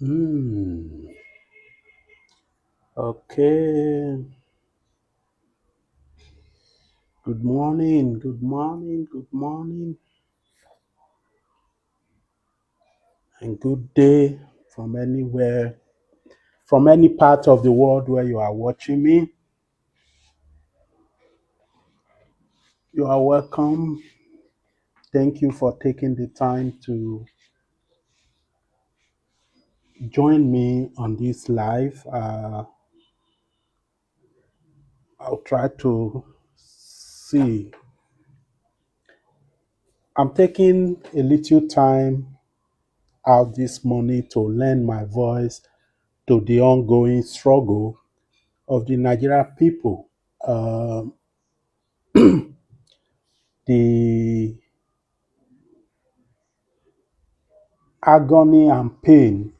Hmm. Okay. Good morning. Good morning. Good morning. And good day from anywhere, from any part of the world where you are watching me. You are welcome. Thank you for taking the time to join me on this live. I'll try to see. I'm taking a little time out this morning to lend my voice to the ongoing struggle of the Nigerian people. Uh, the agony and pain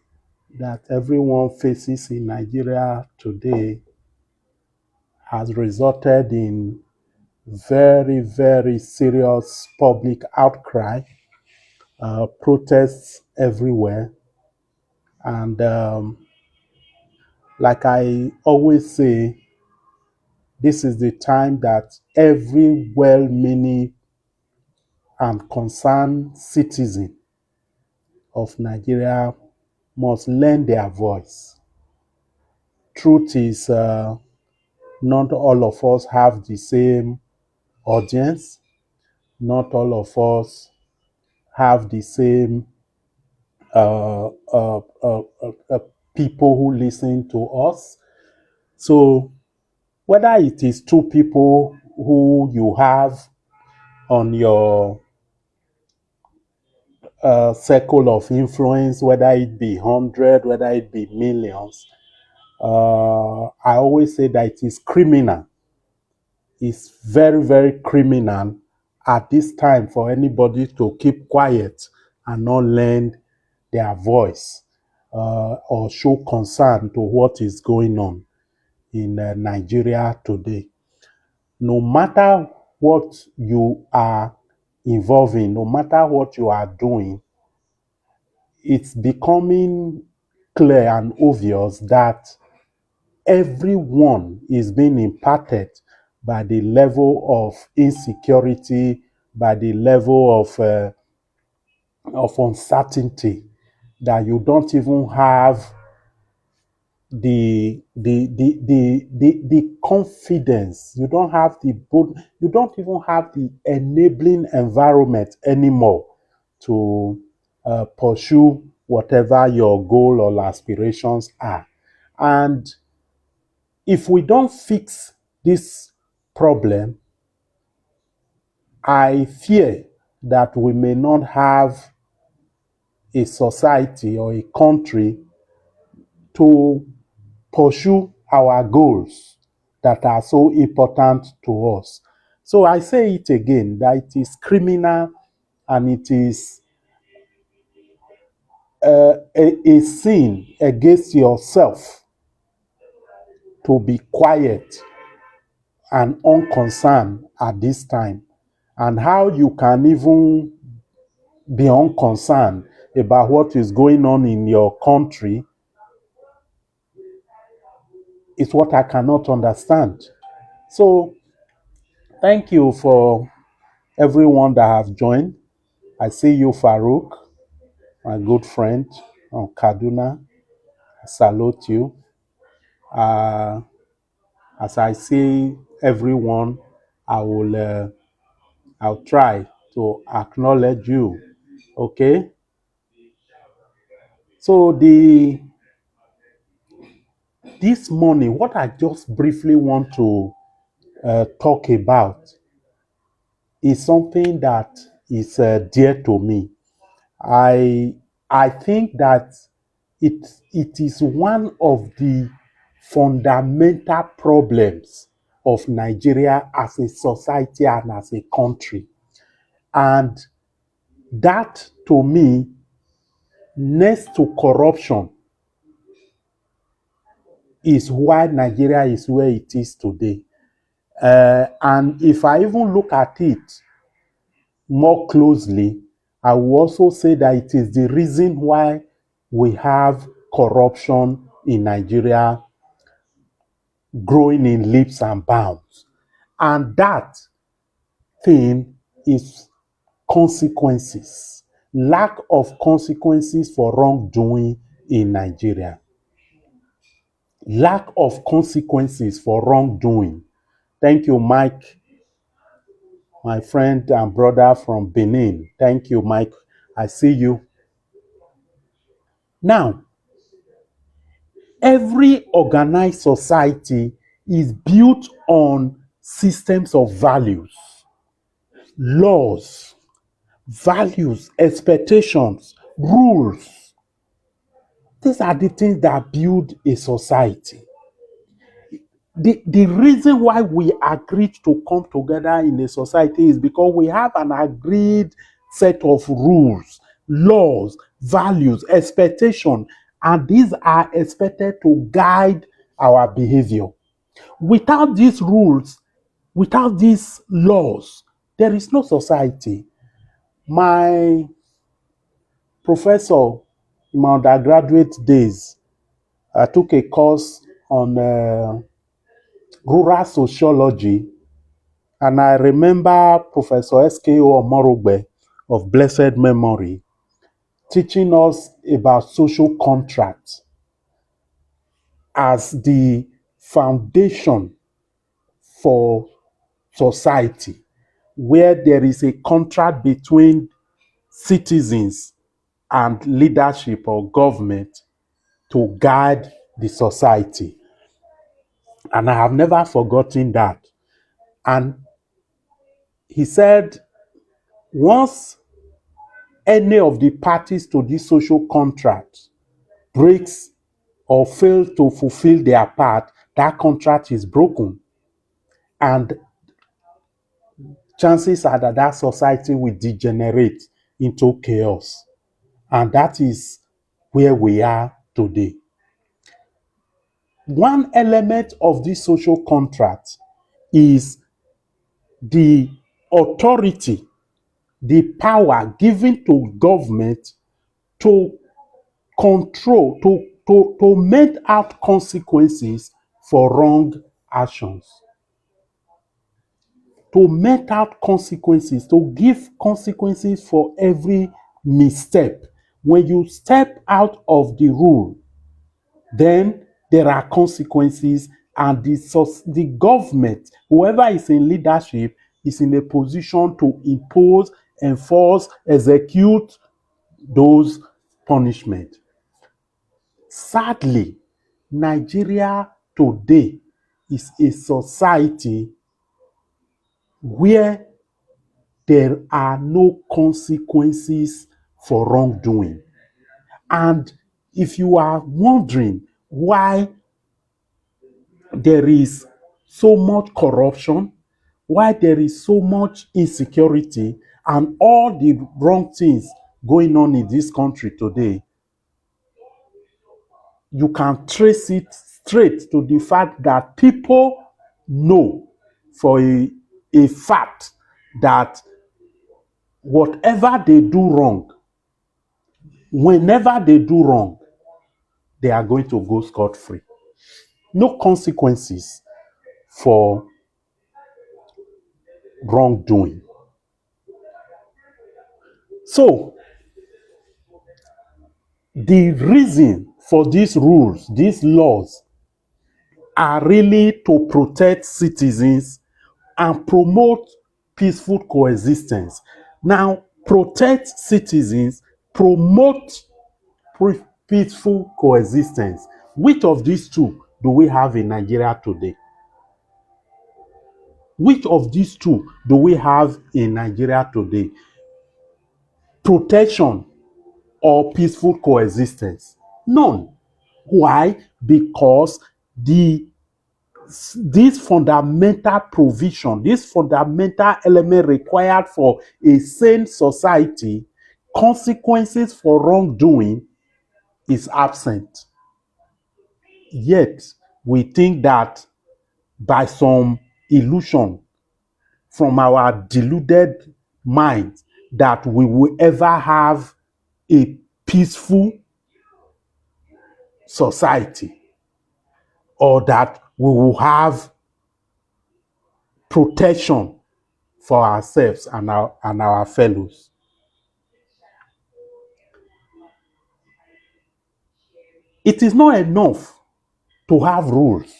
that everyone faces in Nigeria today has resulted in very, very serious public outcry, protests everywhere. And like I always say, this is the time that every well meaning and concerned citizen of Nigeria must lend their voice. Truth is, not all of us have the same audience. Not all of us have the same uh, uh, uh, people who listen to us. So, whether it is two people who you have on your circle of influence, whether it be 100, whether it be millions, I always say that it is criminal. It's very, very criminal at this time for anybody to keep quiet and not lend their voice or show concern to what is going on in Nigeria today. No matter what you are involved in, no matter what you are doing, it's becoming clear and obvious that everyone is being impacted by the level of insecurity, by the level of uncertainty that you don't even have the confidence. You don't have you don't even have the enabling environment anymore to pursue whatever your goal or aspirations are. And if we don't fix this problem, I fear that we may not have a society or a country to pursue our goals that are so important to us. So I say it again that it is criminal and it is a sin against yourself to be quiet and unconcerned at this time. And how you can even be unconcerned about what is going on in your country is what I cannot understand. So thank you for everyone that have joined. I see you, Farouk, my good friend from Kaduna. I salute you. Uh, as I see everyone, I'll try to acknowledge you. Okay. So this morning, what I just briefly want to talk about is something that is dear to me. I I think that it is one of the fundamental problems of Nigeria as a society and as a country. And that to me, next to corruption, is why Nigeria is where it is today. And if I even look at it more closely, I will also say that it is the reason why we have corruption in Nigeria growing in leaps and bounds. And that thing is consequences, lack of consequences for wrongdoing in Nigeria. Lack of consequences for wrongdoing. Thank you, Mike, my friend and brother from Benin. Thank you, Mike. I see you. Now, every organized society is built on systems of values, laws, values, expectations, rules. These are the things that build a society. The reason why we agreed to come together in a society is because we have an agreed set of rules, laws, values, expectation, and these are expected to guide our behavior. Without these rules, without these laws, there is no society. My professor in my undergraduate days, I took a course on rural sociology, and I remember Professor S.K.O. Omorogbe of blessed memory teaching us about social contracts as the foundation for society, where there is a contract between citizens and leadership or government to guide the society. And I have never forgotten that. And he said, once any of the parties to this social contract breaks or fails to fulfill their part, that contract is broken. And chances are that that society will degenerate into chaos. And that is where we are today. One element of this social contract is the authority, the power given to government to control, to mete out consequences for wrong actions. To mete out consequences, to give consequences for every misstep. When you step out of the rule, then there are consequences, and the government, whoever is in leadership, is in a position to impose, enforce, execute those punishments. Sadly, Nigeria today is a society where there are no consequences for wrongdoing. And if you are wondering why there is so much corruption, why there is so much insecurity, and all the wrong things going on in this country today, you can trace it straight to the fact that people know for a fact that whatever they do wrong, whenever they do wrong, they are going to go scot-free. No consequences for wrongdoing. So, the reason for these rules, these laws, are really to protect citizens and promote peaceful coexistence. Now, protect citizens, promote peaceful coexistence. Which of these two do we have in Nigeria today? Which of these two do we have in Nigeria today? Protection or peaceful coexistence? None. Why? Because this fundamental provision, this fundamental element required for a sane society, consequences for wrongdoing, is absent. Yet, we think that by some illusion from our deluded minds that we will ever have a peaceful society, or that we will have protection for ourselves and our fellows. It is not enough to have rules.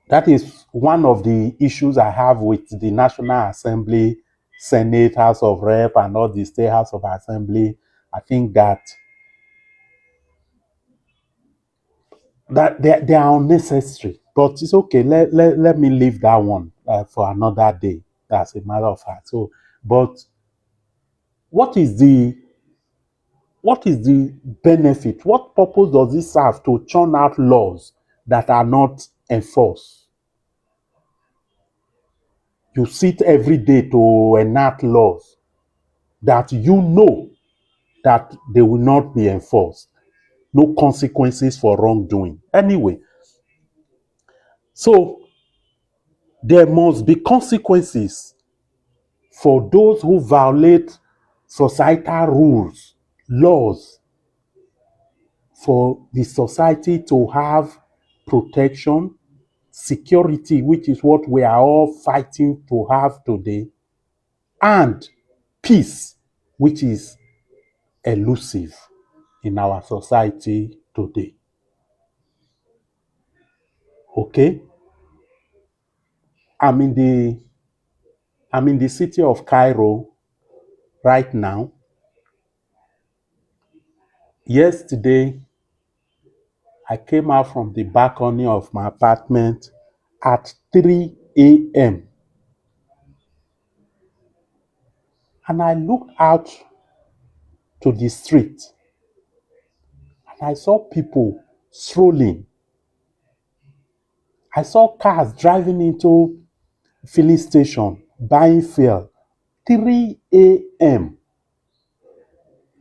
That is one of the issues I have with the National Assembly, Senate, House of Rep, and all the State House of Assembly. I think that they are unnecessary. But it's okay. Let me leave that one for another day. That's a matter of fact. So, but what is the benefit? What purpose does it serve to churn out laws that are not enforced? You sit every day to enact laws that you know that they will not be enforced. No consequences for wrongdoing. Anyway, so there must be consequences for those who violate societal rules, laws, for the society to have protection, security, which is what we are all fighting to have today, and peace, which is elusive in our society today. Okay? I'm in the city of Cairo right now. Yesterday, I came out from the balcony of my apartment at 3 a.m. and I looked out to the street and I saw people strolling. I saw cars driving into filling station, buying fuel. 3 a.m.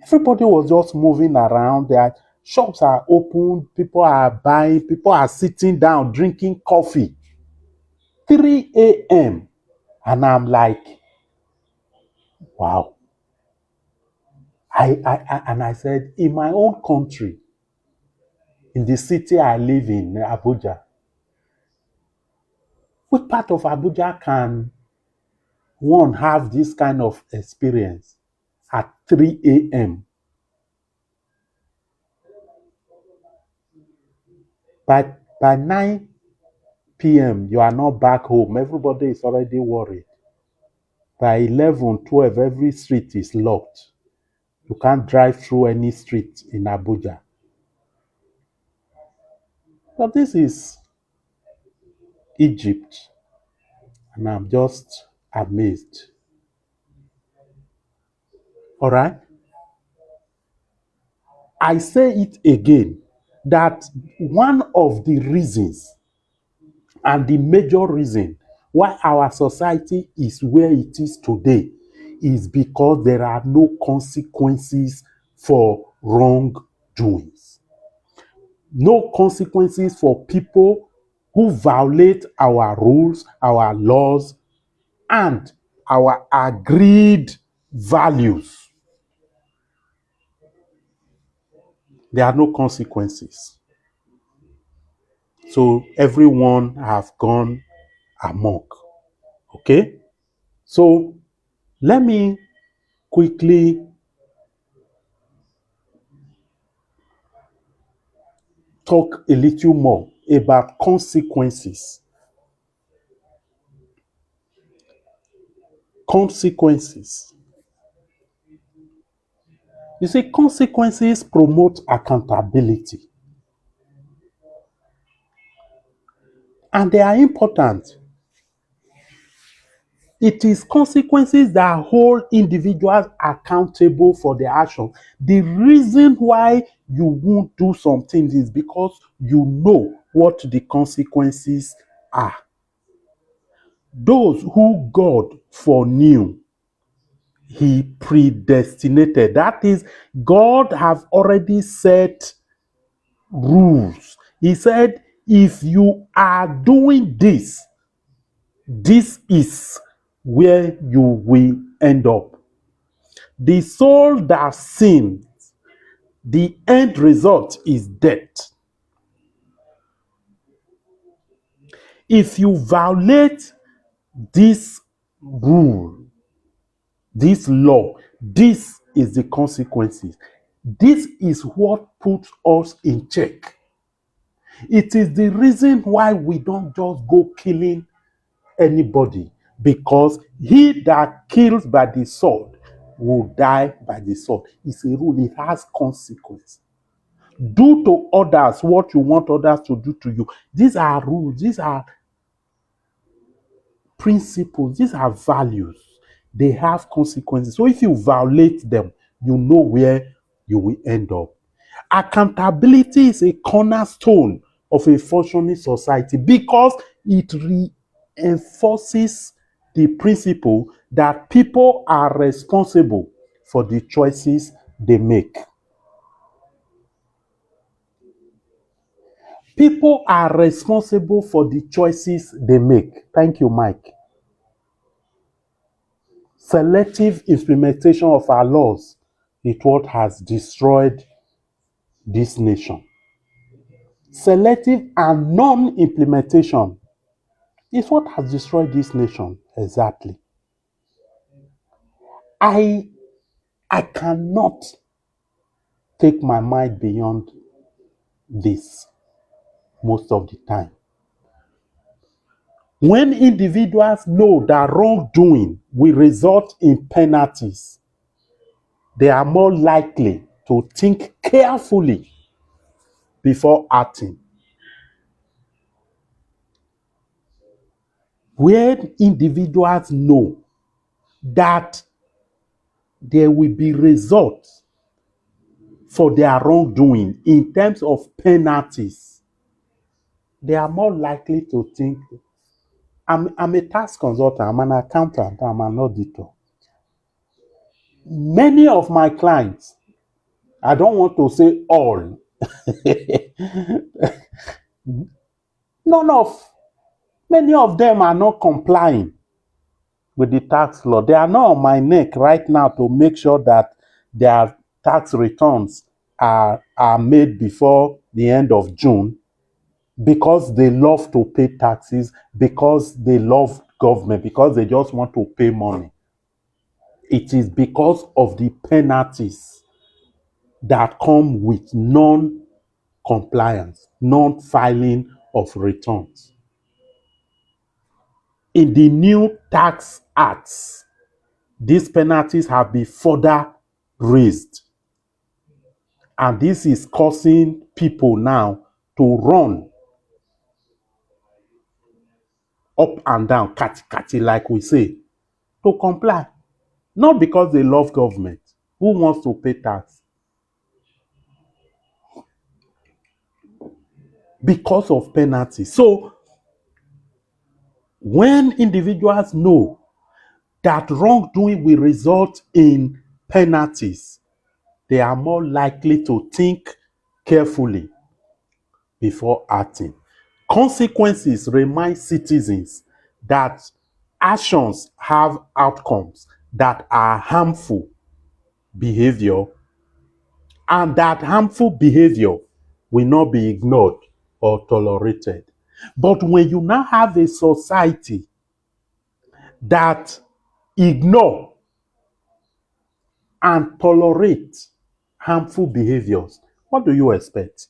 Everybody was just moving around. Their shops are open. People are buying. People are sitting down, drinking coffee. 3 a.m. And I'm like, wow. And I said, in my own country, in the city I live in, Abuja, which part of Abuja can one have this kind of experience at 3 a.m.? By 9 p.m., you are not back home. Everybody is already worried. By 11, 12, every street is locked. You can't drive through any street in Abuja. But this is Egypt, and I'm just amazed. All right? I say it again that one of the reasons and the major reason why our society is where it is today is because there are no consequences for wrongdoings. No consequences for people who violate our rules, our laws, and our agreed values. There are no consequences. So everyone have gone amok. Okay? So let me quickly talk a little more about consequences. Consequences. You see, consequences promote accountability. And they are important. It is consequences that hold individuals accountable for their action. The reason why you won't do something is because you know what the consequences are. Those who God foreknew, he predestinated. That is, God have already set rules. He said, if you are doing this, this is where you will end up. The soul that sins the end result is death. If you violate this rule, this law, this is the consequences. This is what puts us in check. It is the reason why we don't just go killing anybody, because he that kills by the sword will die by the sword. It's a rule, it has consequence. Do to others what you want others to do to you. These are rules, these are principles, these are values. They have consequences. So if you violate them, you know where you will end up. Accountability is a cornerstone of a functioning society because it reinforces the principle that people are responsible for the choices they make. People are responsible for the choices they make. Thank you, Mike. Selective implementation of our laws is what has destroyed this nation. Selective and non-implementation is what has destroyed this nation. Exactly. I cannot take my mind beyond this most of the time. When individuals know that wrongdoing will result in penalties, they are more likely to think carefully before acting. When individuals know that there will be results for their wrongdoing in terms of penalties, they are more likely to think. I'm a tax consultant, I'm an accountant, I'm an auditor. Many of my clients, I don't want to say all, none of, many of them are not complying with the tax law. They are not on my neck right now to make sure that their tax returns are made before the end of June, because they love to pay taxes, because they love government, because they just want to pay money. It is because of the penalties that come with non-compliance, non-filing of returns. In the new tax acts, these penalties have been further raised. And this is causing people now to run up and down, kati, like we say, to comply. Not because they love government. Who wants to pay tax? Because of penalty. So when individuals know that wrongdoing will result in penalties, they are more likely to think carefully before acting. Consequences remind citizens that actions have outcomes that are harmful behavior, and that harmful behavior will not be ignored or tolerated. But when you now have a society that ignore and tolerate harmful behaviors, what do you expect?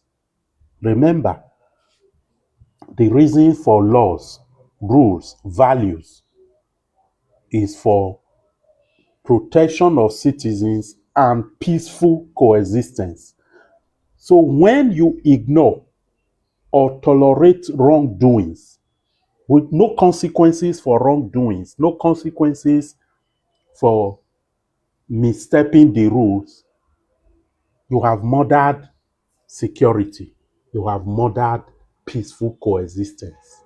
Remember, the reason for laws, rules, values is for protection of citizens and peaceful coexistence. So when you ignore or tolerate wrongdoings with no consequences for wrongdoings, no consequences for misstepping the rules, you have murdered security, you have murdered peaceful coexistence.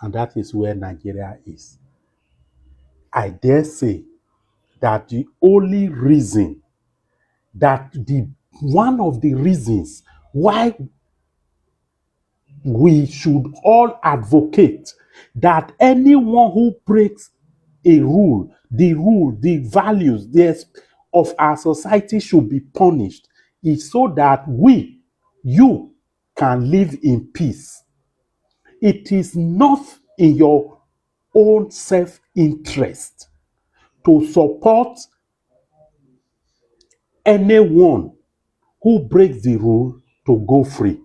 And that is where Nigeria is. I dare say that the only reason, that the one of the reasons why we should all advocate that anyone who breaks a rule, the values of our society should be punished, is so that you can live in peace. It is not in your own self-interest to support anyone who breaks the rule to go free,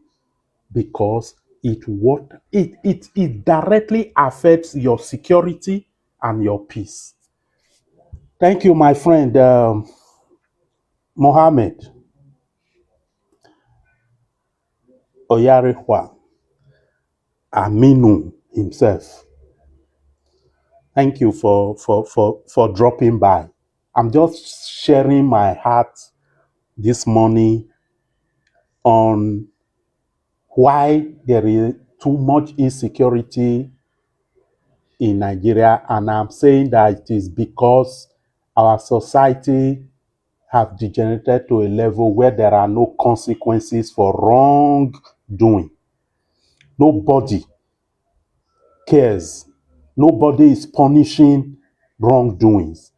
because it directly affects your security and your peace. Thank you, my friend Mohammed Oyarehwa Aminu himself. Thank you for dropping by. I'm just sharing my heart this morning on why there is too much insecurity in Nigeria, and I'm saying that it is because our society have degenerated to a level where there are no consequences for wrongdoing. Nobody cares. Nobody is punishing wrongdoings.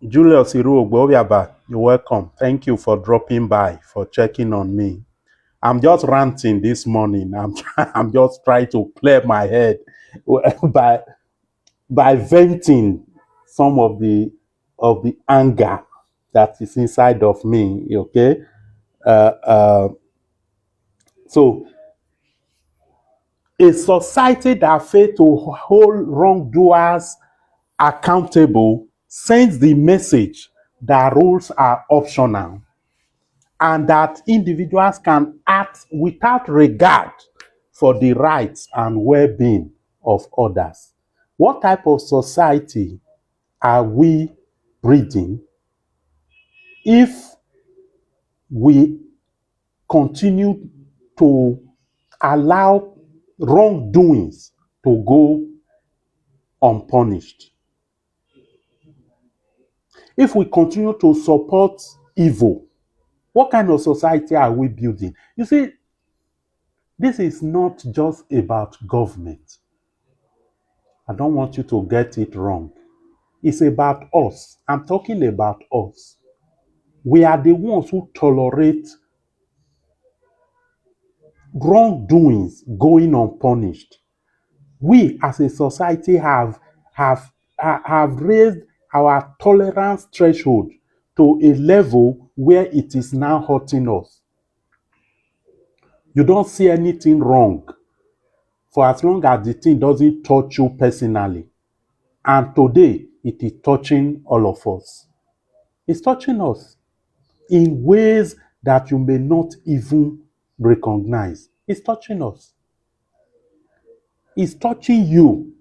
Julius Iruogbobiaba, you're welcome. Thank you for dropping by, for checking on me. I'm just ranting this morning. I'm just trying to clear my head by venting some of the anger that is inside of me. Okay, so a society that fails to hold wrongdoers accountable sends the message that rules are optional and that individuals can act without regard for the rights and well-being of others. What type of society are we breeding if we continue to allow wrongdoings to go unpunished? If we continue to support evil, what kind of society are we building? You see, this is not just about government. I don't want you to get it wrong. It's about us. I'm talking about us. We are the ones who tolerate wrongdoings going unpunished. We as a society have raised our tolerance threshold to a level where it is now hurting us. You don't see anything wrong for as long as the thing doesn't touch you personally. And today, it is touching all of us. It's touching us in ways that you may not even recognize. It's touching us. It's touching you.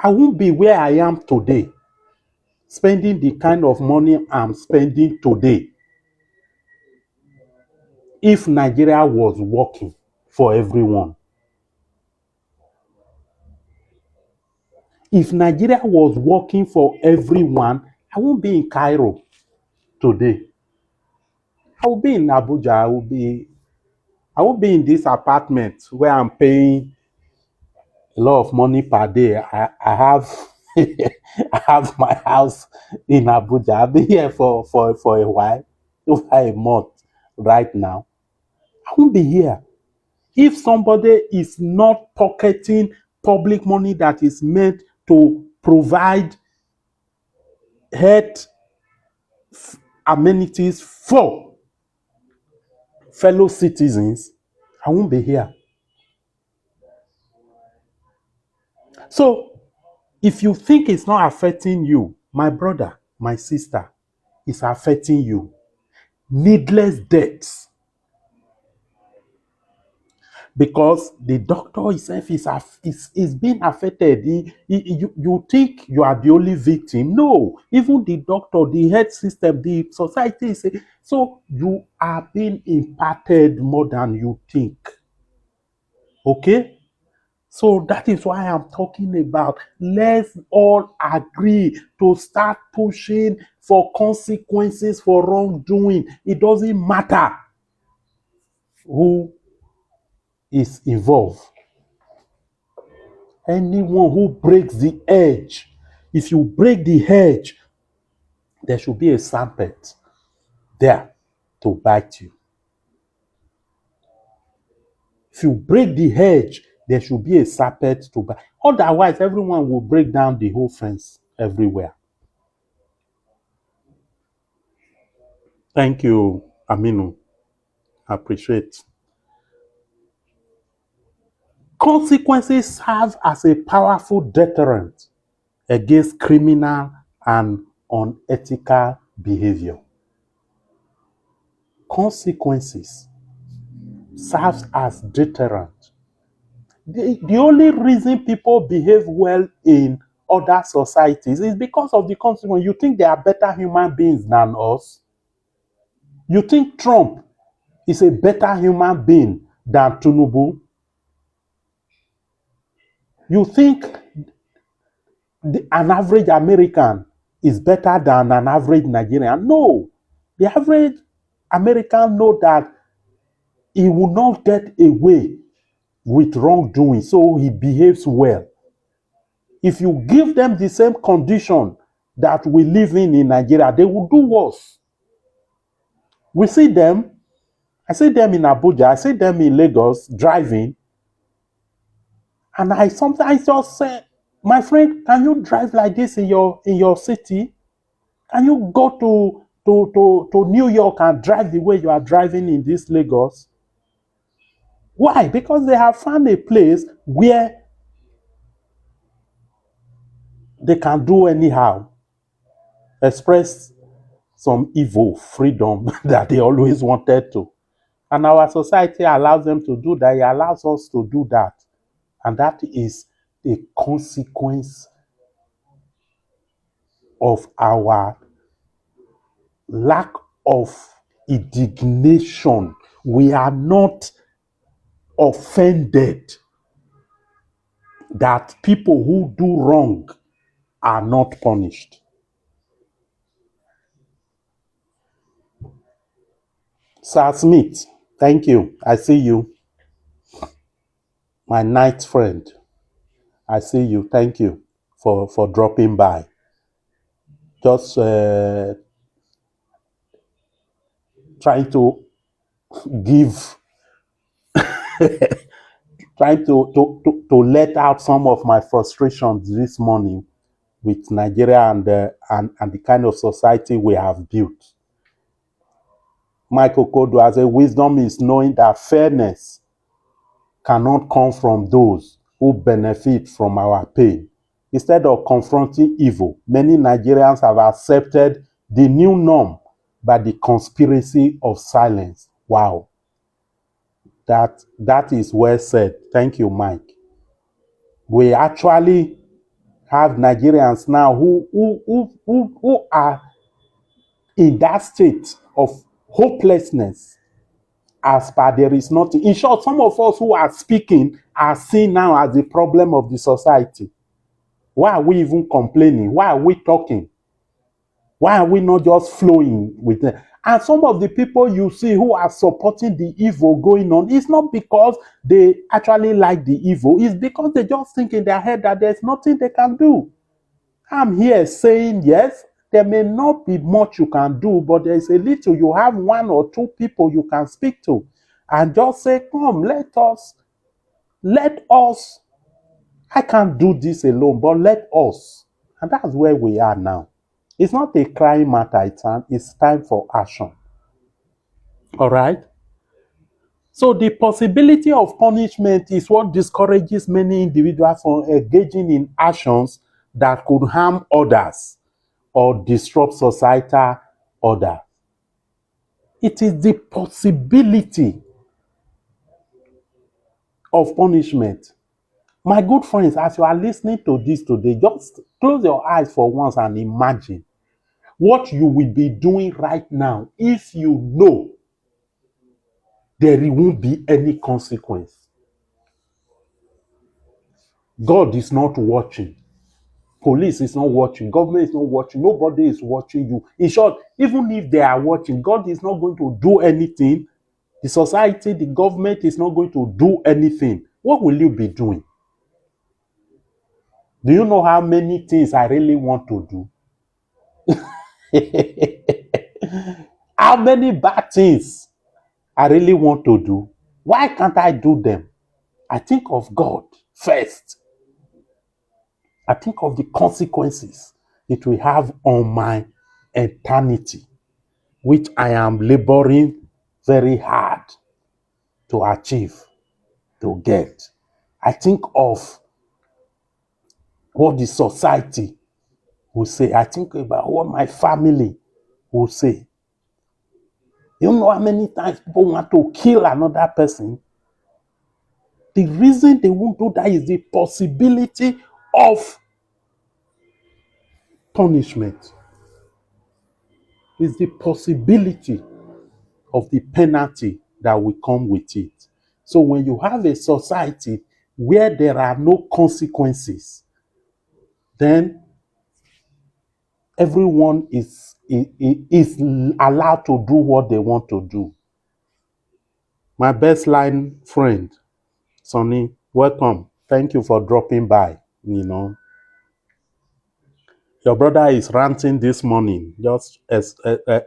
I won't be where I am today, spending the kind of money I'm spending today, if Nigeria was working for everyone. If Nigeria was working for everyone, I won't be in Cairo today. I will be in Abuja. I will be in this apartment where I'm paying a lot of money per day. I have I have my house in Abuja. I've been here for a while, over a month right now. I won't be here if somebody is not pocketing public money that is meant to provide health amenities for fellow citizens. I won't be here. So if you think it's not affecting you, my brother, my sister, it's affecting you. Needless deaths. Because the doctor himself is being affected. You think you are the only victim. No, even the doctor, the health system, the society is. So you are being impacted more than you think. Okay? So that is why I'm talking about let's all agree to start pushing for consequences for wrongdoing. It doesn't matter who is involved. Anyone who breaks the edge, if you break the edge, there should be a serpent there to bite you. If you break the hedge, there should be a serpent to bite. Otherwise, everyone will break down the whole fence everywhere. Thank you, Aminu. I appreciate. Consequences serve as a powerful deterrent against criminal and unethical behavior. Consequences serves as deterrent. The only reason people behave well in other societies is because of the consequence. You think they are better human beings than us? You think Trump is a better human being than Tinubu? You think an average American is better than an average Nigerian? No. The average American knows that he will not get away with wrongdoing, so he behaves well. If you give them the same condition that we live in Nigeria, they will do worse. We see them, I see them in Abuja, I see them in Lagos driving, and I sometimes just say, my friend, can you drive like this in your city? Can you go to New York and drive the way you are driving in this Lagos? Why? Because they have found a place where they can do anyhow, express some evil freedom that they always wanted to. And our society allows them to do that. It allows us to do that. And that is a consequence of our lack of indignation. We are not offended that people who do wrong are not punished. Sir Smith, thank you. I see you. My night friend, I see you. Thank you for dropping by. Just trying to give, trying to let out some of my frustrations this morning with Nigeria and the kind of society we have built. Michael Kodo has a wisdom is knowing that fairness cannot come from those who benefit from our pain. Instead of confronting evil, many Nigerians have accepted the new norm by the conspiracy of silence. Wow. That is well said. Thank you, Mike. We actually have Nigerians now who are in that state of hopelessness as per there is nothing. In short, some of us who are speaking are seen now as the problem of the society. Why are we even complaining? Why are we talking? Why are we not just flowing with them? And some of the people you see who are supporting the evil going on, it's not because they actually like the evil, it's because they just think in their head that there's nothing they can do. I'm here saying, yes, there may not be much you can do, but there's a little. You have one or two people you can speak to and just say, come, let us. I can't do this alone, but let us. And that's where we are now. It's not a crying matter, it's time for action. All right? So the possibility of punishment is what discourages many individuals from engaging in actions that could harm others or disrupt societal order. It is the possibility of punishment. My good friends, as you are listening to this today, just close your eyes for once and imagine what you will be doing right now if you know there won't be any consequence. God is not watching. Police is not watching. Government is not watching. Nobody is watching you. In short, even if they are watching, God is not going to do anything. The society, the government is not going to do anything. What will you be doing? Do you know how many things I really want to do? How many bad things I really want to do? Why can't I do them? I think of God first. I think of the consequences it will have on my eternity, which I am laboring very hard to achieve, to get. I think of what the society will say. I think about what my family will say. You know how many times people want to kill another person? The reason they won't do that is the possibility of punishment. Is the possibility of the penalty that will come with it. So when you have a society where there are no consequences, then everyone is allowed to do what they want to do. My best line friend, Sonny, welcome. Thank you for dropping by. Your brother is ranting this morning, just as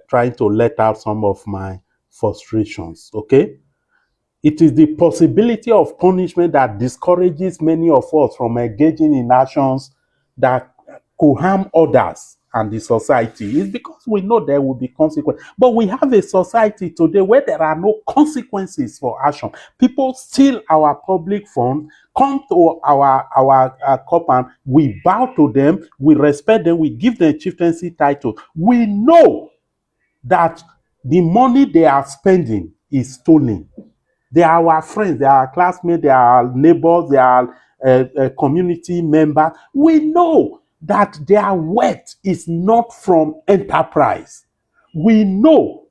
trying to let out some of my frustrations. Okay. It is the possibility of punishment that discourages many of us from engaging in actions that could harm others and the society. It's because we know there will be consequences. But we have a society today where there are no consequences for action. People steal our public funds, come to our compound, we bow to them, we respect them, we give them chieftaincy title. We know that the money they are spending is stolen. They are our friends, they are our classmates, they are our neighbors, they are community members. We know that their wealth is not from enterprise. We know,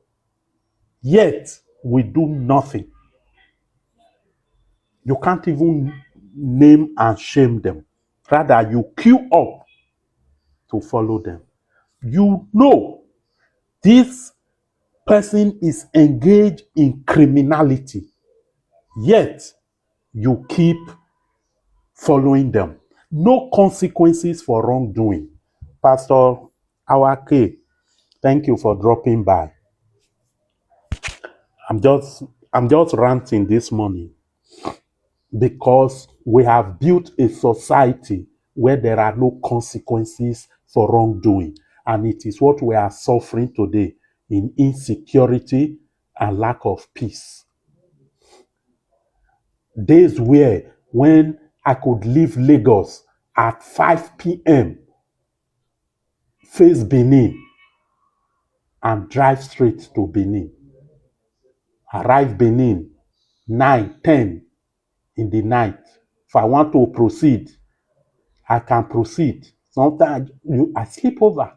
yet we do nothing. You can't even name and shame them. Rather, you queue up to follow them. You know this person is engaged in criminality, yet you keep following them. No consequences for wrongdoing. Pastor Awake, thank you for dropping by. I'm just ranting this morning because we have built a society where there are no consequences for wrongdoing. And it is what we are suffering today in insecurity and lack of peace. Days where when I could leave Lagos at 5 p.m., face Benin, and drive straight to Benin. Arrive Benin 9, 10 in the night. If I want to proceed, I can proceed. Sometimes I sleep over.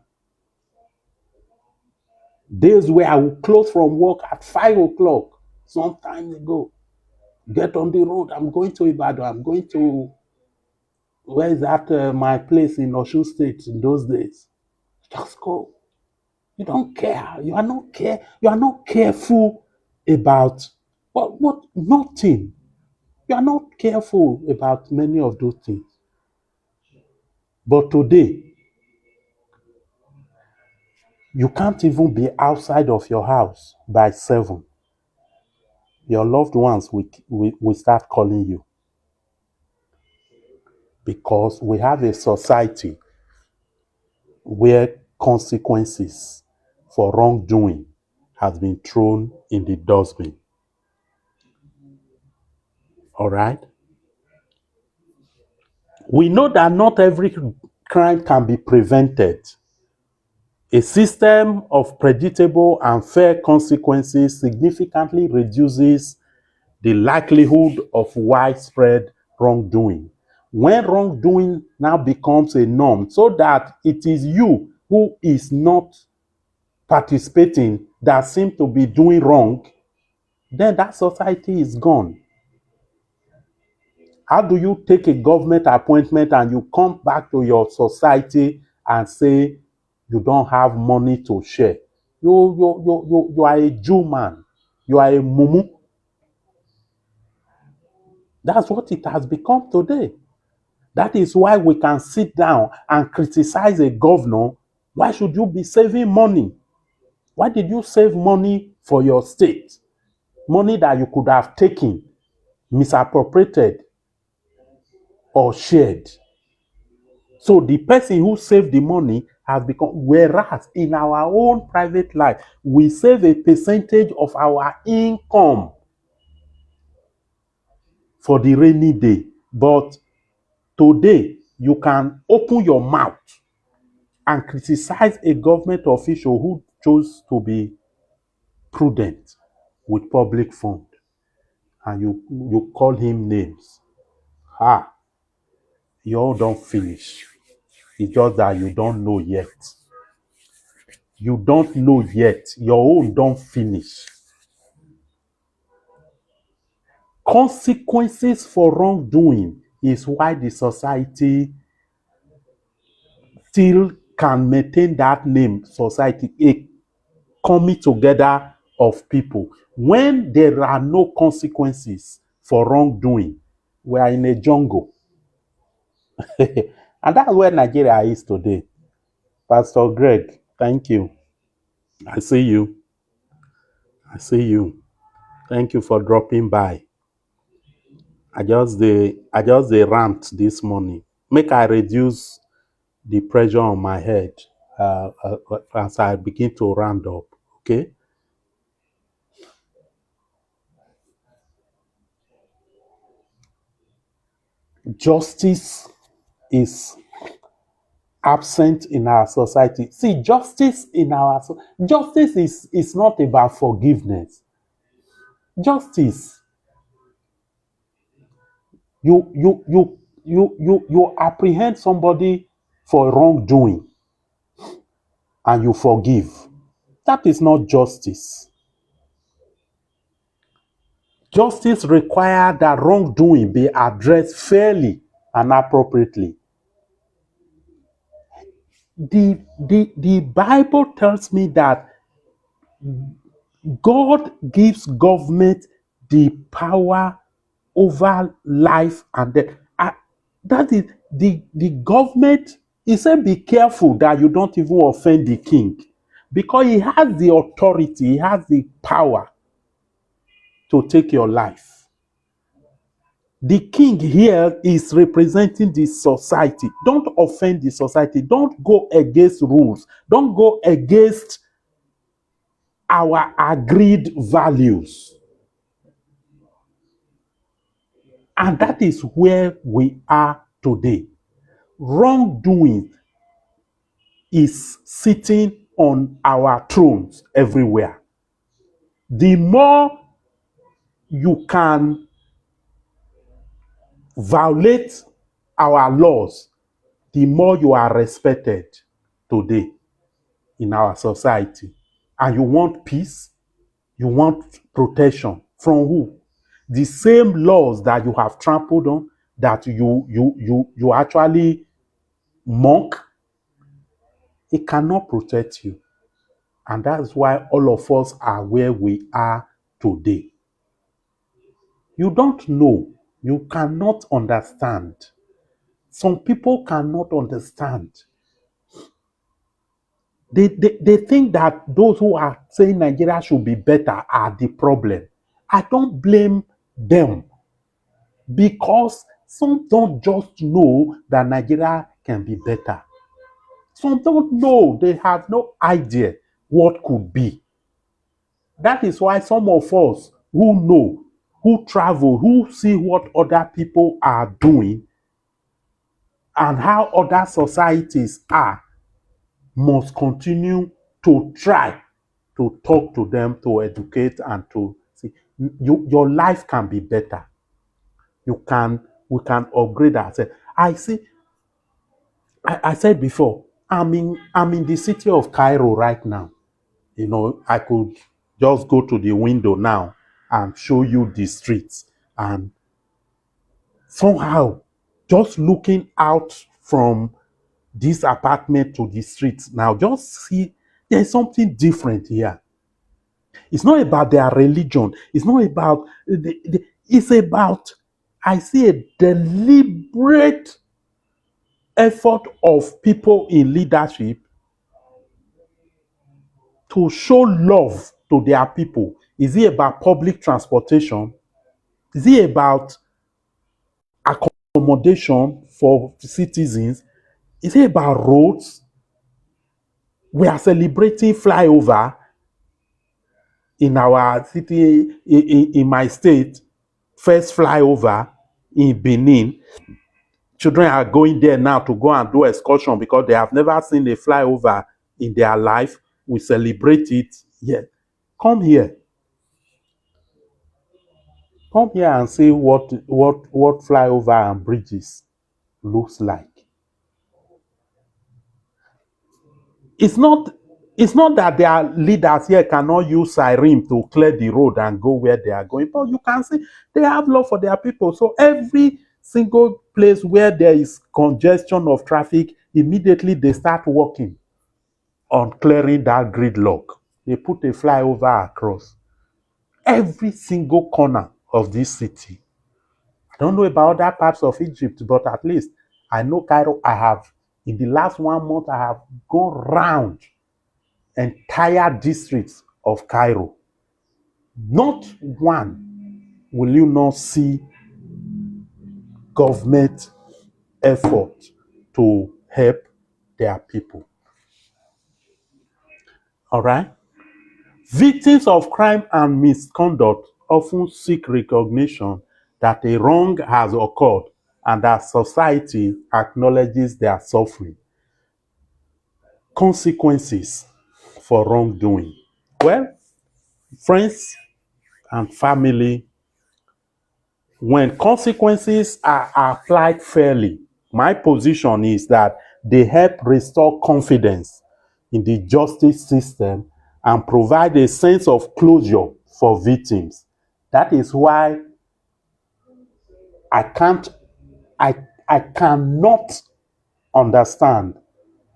Days where I will close from work at 5 o'clock, some time ago. Get on the road. I'm going to Ibadan. I'm going to, where is that, my place in Osun State in those days. Just go. You don't care. You are not careful about what nothing. You are not careful about many of those things. But today, you can't even be outside of your house by 7. Your loved ones will start calling you. Because we have a society where consequences for wrongdoing has been thrown in the dustbin. All right? We know that not every crime can be prevented. A system of predictable and fair consequences significantly reduces the likelihood of widespread wrongdoing. When wrongdoing now becomes a norm, so that it is you who is not participating that seem to be doing wrong, then that society is gone. How do you take a government appointment and you come back to your society and say you don't have money to share? You are a Jew man. You are a mumu. That's what it has become today. That is why we can sit down and criticize a governor Why should you be saving money? Why did you save money for your state? Money that you could have taken, misappropriated, or shared. So the person who saved the money has become, whereas in our own private life, we save a percentage of our income for the rainy day. But today, you can open your mouth and criticize a government official who chose to be prudent with public fund, and you call him names. Ah, you all don't finish. It's just that you don't know yet. You don't know yet. Your own don't finish. Consequences for wrongdoing is why the society still can maintain that name, society, a coming together of people. When there are no consequences for wrongdoing, we are in a jungle. And that's where Nigeria is today. Pastor Greg, thank you. I see you. I see you. Thank you for dropping by. I just rant this morning. Make I reduce the pressure on my head as I begin to round up. Okay. Justice is absent in our society. See, justice is not about forgiveness. Justice, you apprehend somebody for wrongdoing and you forgive. That is not justice. Justice requires that wrongdoing be addressed fairly and appropriately. The Bible tells me that God gives government the power over life and death. That is the government. He said, be careful that you don't even offend the king, because he has the authority, he has the power to take your life. The king here is representing the society. Don't offend the society. Don't go against rules. Don't go against our agreed values. And that is where we are today. Wrongdoing is sitting on our thrones everywhere. The more you can violate our laws, the more you are respected today in our society. And you want peace, you want protection from who? The same laws that you have trampled on, that you actually mock, it cannot protect you. And that's why all of us are where we are today. You don't know. You cannot understand. Some people cannot understand. They think that those who are saying Nigeria should be better are the problem. I don't blame them, because some don't just know that Nigeria can be better. Some don't know. They have no idea what could be. That is why some of us who know, who travel, who see what other people are doing and how other societies are, must continue to try to talk to them, to educate, and to see your life can be better. We can upgrade ourselves. I said before, I'm in the city of Cairo right now. I could just go to the window now and show you the streets. And somehow, just looking out from this apartment to the streets now, just see there's something different here. It's not about their religion. It's not about, it's about, I see a deliberate effort of people in leadership to show love to their people? Is it about public transportation? Is it about accommodation for citizens? Is it about roads? We are celebrating flyover in our city, in my state, first flyover in Benin. Children are going there now to go and do excursion because they have never seen a flyover in their life. We celebrate it. Yeah. Come here. Come here and see what flyover and bridges looks like. It's not it's not that their leaders here cannot use siren to clear the road and go where they are going, but you can see they have love for their people. So every single place where there is congestion of traffic, immediately they start working on clearing that gridlock. They put a flyover across every single corner of this city. I don't know about other parts of Egypt, but at least I know Cairo. I have, in the last 1 month, I have gone round entire districts of Cairo. Not one will you not see government effort to help their people. All right? Victims of crime and misconduct often seek recognition that a wrong has occurred and that society acknowledges their suffering. Consequences for wrongdoing. Well, friends and family, when consequences are applied fairly, my position is that they help restore confidence in the justice system and provide a sense of closure for victims. That is why I can't, I cannot understand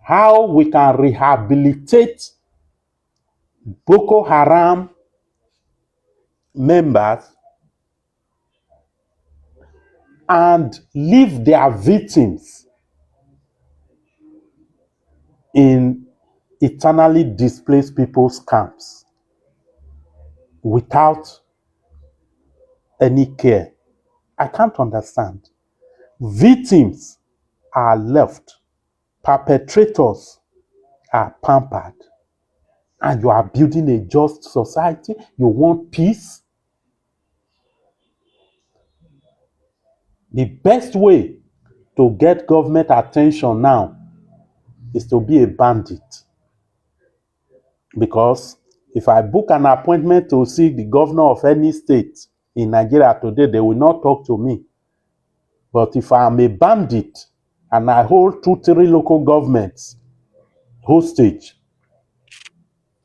how we can rehabilitate Boko Haram members and leave their victims in eternally displaced people's camps without any care. I can't understand. Victims are left, perpetrators are pampered, and you are building a just society. You want peace. The best way to get government attention now is to be a bandit. Because if I book an appointment to see the governor of any state in Nigeria today, they will not talk to me. But if I am a bandit and I hold 2, 3 local governments hostage,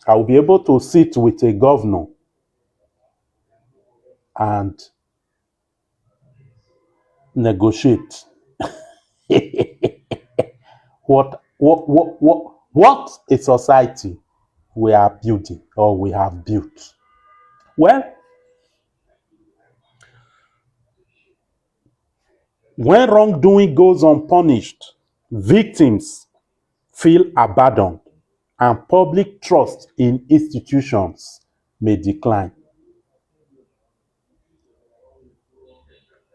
I will be able to sit with a governor and negotiate. What a society we are building or we have built. Well, when wrongdoing goes unpunished, victims feel abandoned and public trust in institutions may decline.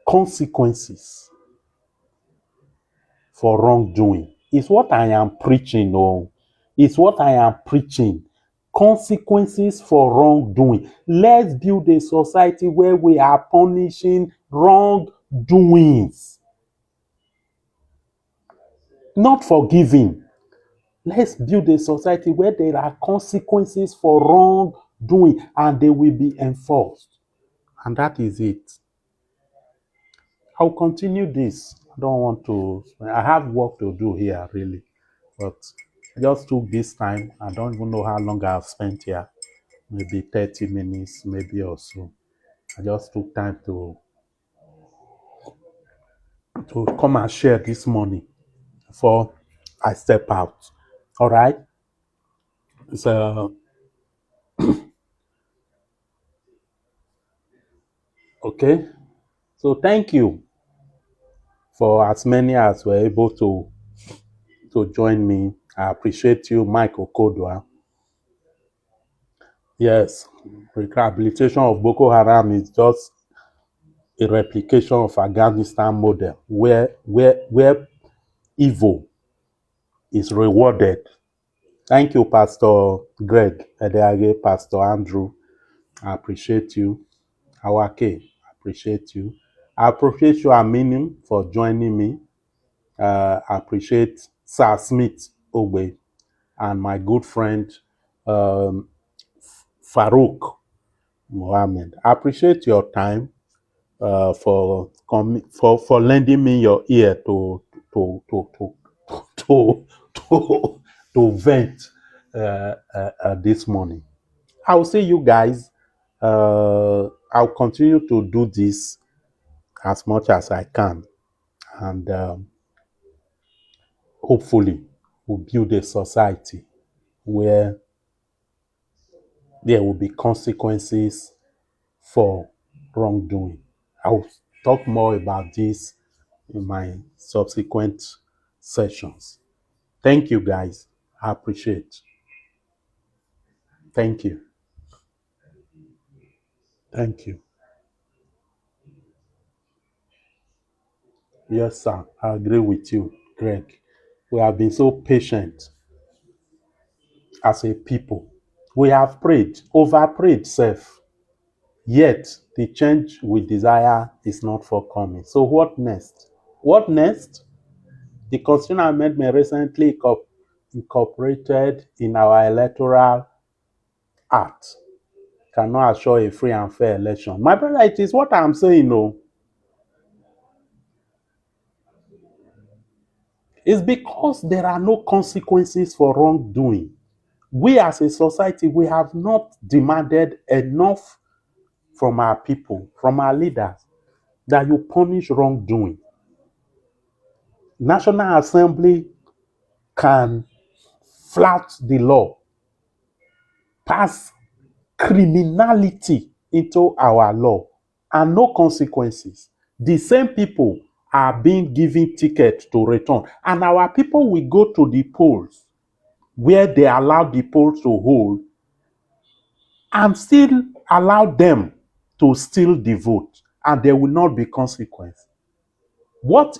Consequences for wrongdoing is what I am preaching. Oh, it's what I am preaching. Consequences for wrongdoing. Let's build a society where we are punishing wrongdoings, not forgiving. Let's build a society where there are consequences for wrongdoing and they will be enforced. And that is it. I'll continue this. I don't want to, I have work to do here, really. But I just took this time. I don't even know how long I've spent here. Maybe 30 minutes, maybe or so. I just took time to come and share this morning before I step out. All right? So, okay. So thank you for as many as were able to join me. I appreciate you, Mike Okodwa. Yes, rehabilitation of Boko Haram is just a replication of Afghanistan model where evil is rewarded. Thank you, Pastor Greg Edeage, Pastor Andrew. I appreciate you. Awake, I appreciate you. I appreciate you, Aminim, for joining me. I appreciate Sir Smith Ogbe and my good friend um, Farouk Mohammed. I appreciate your time for lending me your ear to to, to vent this morning. I'll see you guys. I'll continue to do this as much as I can, and hopefully, we'll build a society where there will be consequences for wrongdoing. I'll talk more about this in my subsequent sessions. Thank you, guys. I appreciate. Thank you. Thank you. Yes, sir. I agree with you, Greg. We have been so patient as a people. We have prayed, over prayed, self. Yet the change we desire is not forthcoming. So what next? What next? The Constitutional Amendment recently incorporated in our Electoral Act cannot assure a free and fair election. My brother, it is what I'm saying, no. It's because there are no consequences for wrongdoing. We as a society, we have not demanded enough from our people, from our leaders, that you punish wrongdoing. National Assembly can flout the law, pass criminality into our law, and no consequences. The same people are being given tickets to return, and our people will go to the polls where they allow the polls to hold and still allow them to steal the vote, and there will not be consequence. What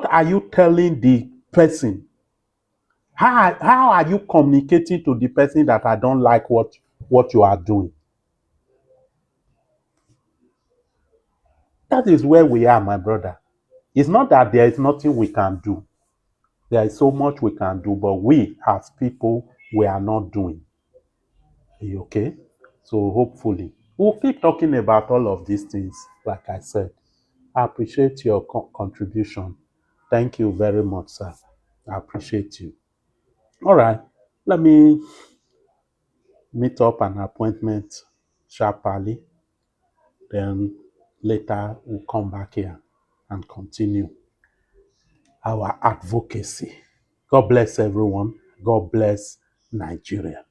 are you telling the person? How are you communicating to the person that I don't like what you are doing? That is where we are, my brother. It's not that there is nothing we can do. There is so much we can do, but we as people, we are not doing. Are you okay? So hopefully, we'll keep talking about all of these things, like I said. I appreciate your contribution. Thank you very much, sir. I appreciate you. All right, let me meet up an appointment sharply. Then later we'll come back here and continue our advocacy. God bless everyone. God bless Nigeria.